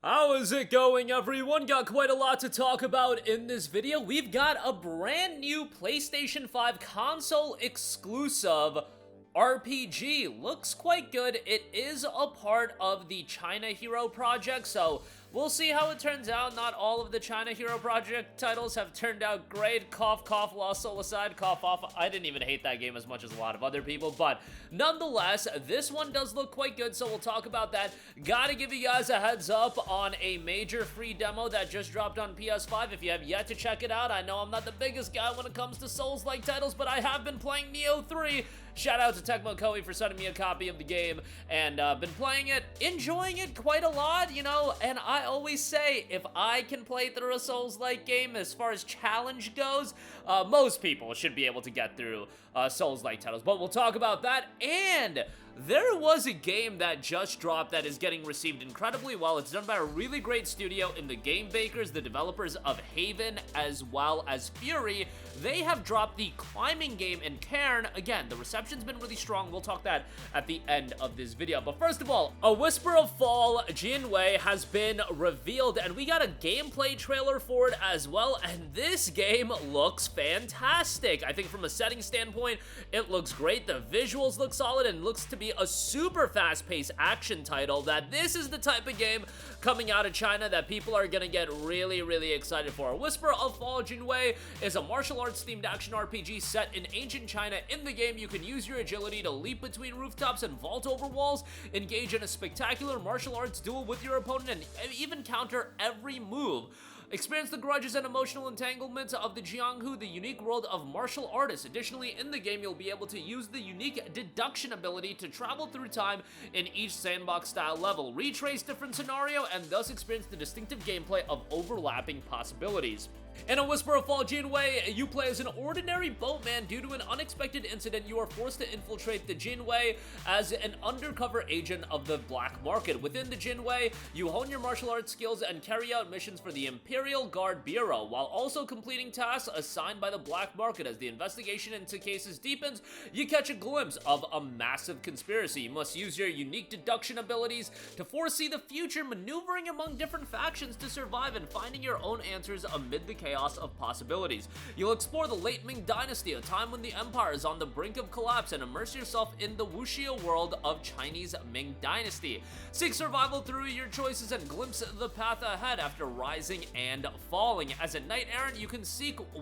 How is it going, everyone? Got quite a lot to talk about in this video. We've got a brand new PlayStation 5 console exclusive RPG. Looks quite good. It is a part of the China Hero project, so we'll see how it turns out. Not all of the China Hero project titles have turned out great. Cough, cough, Lost Soul aside, cough off. I didn't even hate that game as much as a lot of other people, but nonetheless, this one does look quite good, so we'll talk about that. Gotta give you guys a heads up on a major free demo that just dropped on PS5. If you have yet to check it out, I know I'm not the biggest guy when it comes to Souls-like titles, but I have been playing Nioh 3. Shout out to Tecmo Koei for sending me a copy of the game, and been playing it, enjoying it quite a lot, you know, and I always say, if I can play through a Souls-like game as far as challenge goes, most people should be able to get through Souls-like titles, but we'll talk about that. And there was a game that just dropped that is getting received incredibly well. It's done by a really great studio in the Game Bakers, the developers of Haven, as well as Fury. They have dropped the climbing game in Cairn. Again, the reception's been really strong. We'll talk that at the end of this video. But first of all, A Whisper of Fall Jinwei has been revealed, and we got a gameplay trailer for it as well, and this game looks fantastic. I think from a setting standpoint, it looks great. The visuals look solid and looks to be a super fast-paced action title. That this is the type of game coming out of China that people are gonna get really, really excited for. Whisper of Fall Jinwei is a martial arts themed action RPG set in ancient China. In the game, you can use your agility to leap between rooftops and vault over walls, engage in a spectacular martial arts duel with your opponent, and even counter every move. Experience the grudges and emotional entanglements of the Jianghu, the unique world of martial artists. Additionally, in the game, you'll be able to use the unique deduction ability to travel through time in each sandbox-style level, retrace different scenario, and thus experience the distinctive gameplay of overlapping possibilities. In A Whisper of Fall Jinwei, you play as an ordinary boatman. Due to an unexpected incident, you are forced to infiltrate the Jinwei as an undercover agent of the black market. Within the Jinwei, you hone your martial arts skills and carry out missions for the Imperial Guard Bureau, while also completing tasks assigned by the black market. As the investigation into cases deepens, you catch a glimpse of a massive conspiracy. You must use your unique deduction abilities to foresee the future, maneuvering among different factions to survive and finding your own answers amid the chaos of possibilities. You'll explore the late Ming Dynasty, a time when the empire is on the brink of collapse, and immerse yourself in the wuxia world of Chinese Ming Dynasty. Seek survival through your choices and glimpse the path ahead after rising and falling. As a knight errant, you can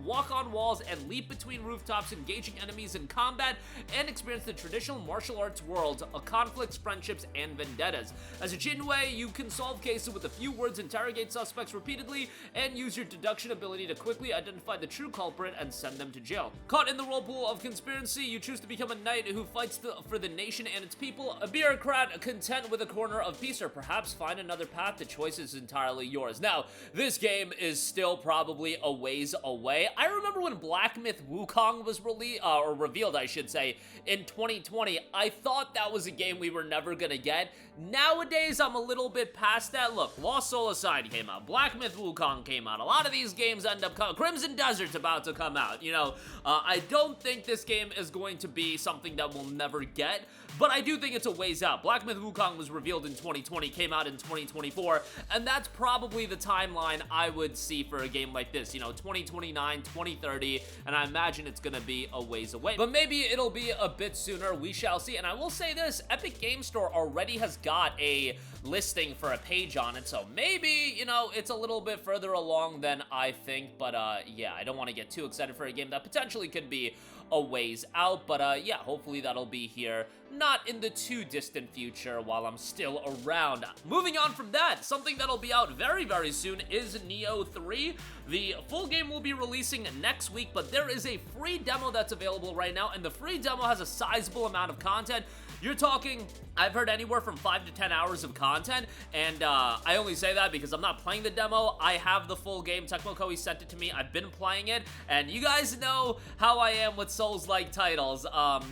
walk on walls and leap between rooftops, engaging enemies in combat, and experience the traditional martial arts world of conflicts, friendships, and vendettas. As a Jinwei, you can solve cases with a few words, interrogate suspects repeatedly, and use your deduction ability to quickly identify the true culprit and send them to jail. Caught in the whirlpool of conspiracy, you choose to become a knight who fights for the nation and its people, a bureaucrat content with a corner of peace, or perhaps find another path. The choice is entirely yours. Now, this game is still probably a ways away. I remember when Black Myth Wukong was revealed, I should say, in 2020. I thought that was a game we were never gonna get. Nowadays, I'm a little bit past that. Look, Lost Soul Aside came out, Black Myth Wukong came out. A lot of these games end up coming. Crimson Desert's about to come out, you know. I don't think this game is going to be something that we'll never get, but I do think it's a ways out. Black Myth Wukong was revealed in 2020, came out in 2024, and that's probably the timeline I would see for a game like this, you know, 2029, 2030, and I imagine it's gonna be a ways away. But maybe it'll be a bit sooner, we shall see. And I will say this, Epic Game Store already has got a listing for a page on it, so maybe, you know, it's a little bit further along than I think, but yeah, I don't want to get too excited for a game that potentially could be a ways out, but yeah, hopefully that'll be here, not in the too distant future while I'm still around. Moving on from that, something that'll be out very, very soon is Nioh 3. The full game will be releasing next week, but there is a free demo that's available right now, and the free demo has a sizable amount of content. You're talking, I've heard anywhere from 5 to 10 hours of content, and I only say that because I'm not playing the demo. I have the full game. Tecmo Koei sent it to me. I've been playing it, and you guys know how I am with Souls-like titles.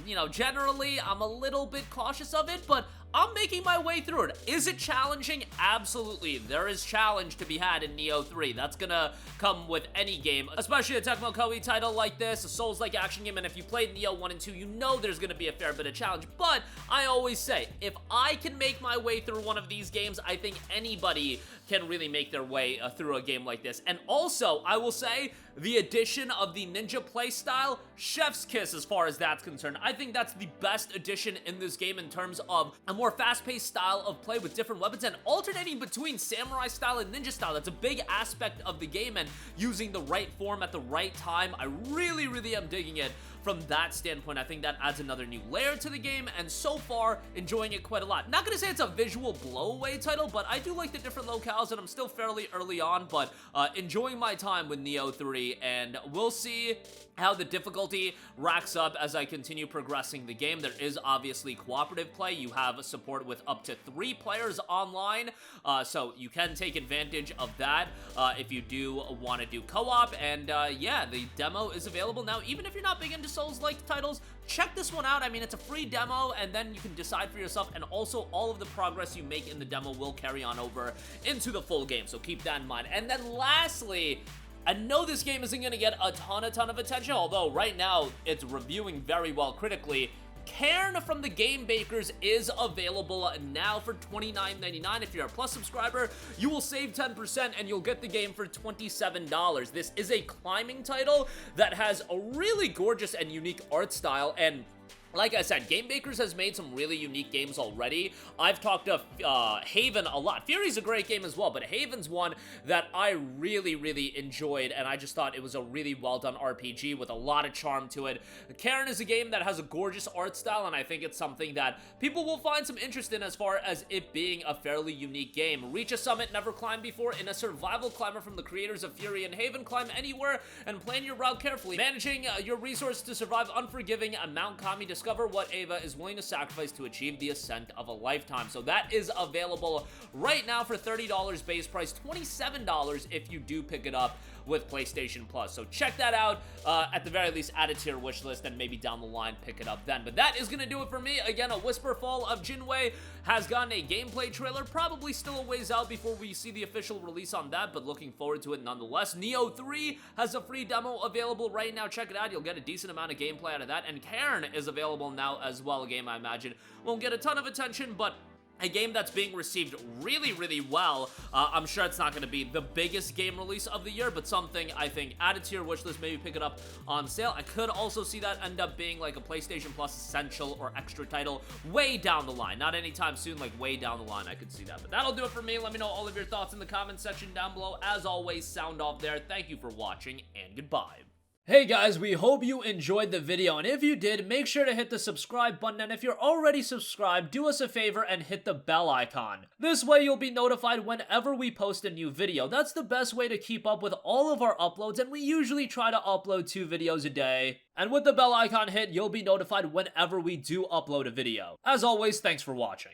You know, generally, I'm a little bit cautious of it, but I'm making my way through it. Is it challenging? Absolutely. There is challenge to be had in Nioh 3. That's gonna come with any game, especially a Tecmo Koei title like this, a Souls-like action game, and if you played Nioh 1 and 2, you know there's gonna be a fair bit of challenge. But I always say, if I can make my way through one of these games, I think anybody can really make their way through a game like this. And also, I will say, the addition of the ninja playstyle, chef's kiss as far as that's concerned. I think that's the best addition in this game in terms of a more fast-paced style of play with different weapons and alternating between samurai style and ninja style. That's a big aspect of the game, and using the right form at the right time. I really, really am digging it from that standpoint. I think that adds another new layer to the game, and so far, enjoying it quite a lot. Not gonna say it's a visual blow-away title, but I do like the different locales, and I'm still fairly early on, but enjoying my time with Nioh 3, and we'll see how the difficulty racks up as I continue progressing the game. There is obviously cooperative play. You have support with up to 3 players online, so you can take advantage of that if you do want to do co-op, and yeah, the demo is available now. Even if you're not big into Souls-like titles, check this one out. I mean, it's a free demo, and then you can decide for yourself, and also all of the progress you make in the demo will carry on over into the full game, so keep that in mind. And then lastly, I know this game isn't going to get a ton of attention, although right now it's reviewing very well critically. Cairn from the Game Bakers is available now for $29.99. If you're a Plus subscriber, you will save 10% and you'll get the game for $27. This is a climbing title that has a really gorgeous and unique art style, and like I said, Game Bakers has made some really unique games already. I've talked to Haven a lot. Fury's a great game as well, but Haven's one that I really, really enjoyed, and I just thought it was a really well-done RPG with a lot of charm to it. Cairn is a game that has a gorgeous art style, and I think it's something that people will find some interest in as far as it being a fairly unique game. Reach a summit never climbed before in a survival climber from the creators of Fury and Haven. Climb anywhere and plan your route carefully, managing your resources to survive unforgiving Mount Kami. Discover what Ava is willing to sacrifice to achieve the ascent of a lifetime. So that is available right now for $30 base price, $27 if you do pick it up with PlayStation Plus. So check that out. At the very least, add it to your wish list, and maybe down the line pick it up then. But that is going to do it for me. Again, a Whisperfall of Jinwei has gotten a gameplay trailer. Probably still a ways out before we see the official release on that, but looking forward to it nonetheless. Nioh 3 has a free demo available right now. Check it out. You'll get a decent amount of gameplay out of that. And Cairn is available now as well. A game I imagine won't get a ton of attention, but a game that's being received really, really well. I'm sure it's not going to be the biggest game release of the year, but something I think added to your wishlist, maybe pick it up on sale. I could also see that end up being like a PlayStation Plus essential or extra title way down the line. Not anytime soon, like way down the line, I could see that. But that'll do it for me. Let me know all of your thoughts in the comment section down below. As always, sound off there. Thank you for watching, and goodbye. Hey guys, we hope you enjoyed the video, and if you did, make sure to hit the subscribe button, and if you're already subscribed, do us a favor and hit the bell icon. This way you'll be notified whenever we post a new video. That's the best way to keep up with all of our uploads, and we usually try to upload 2 videos a day. And with the bell icon hit, you'll be notified whenever we do upload a video. As always, thanks for watching.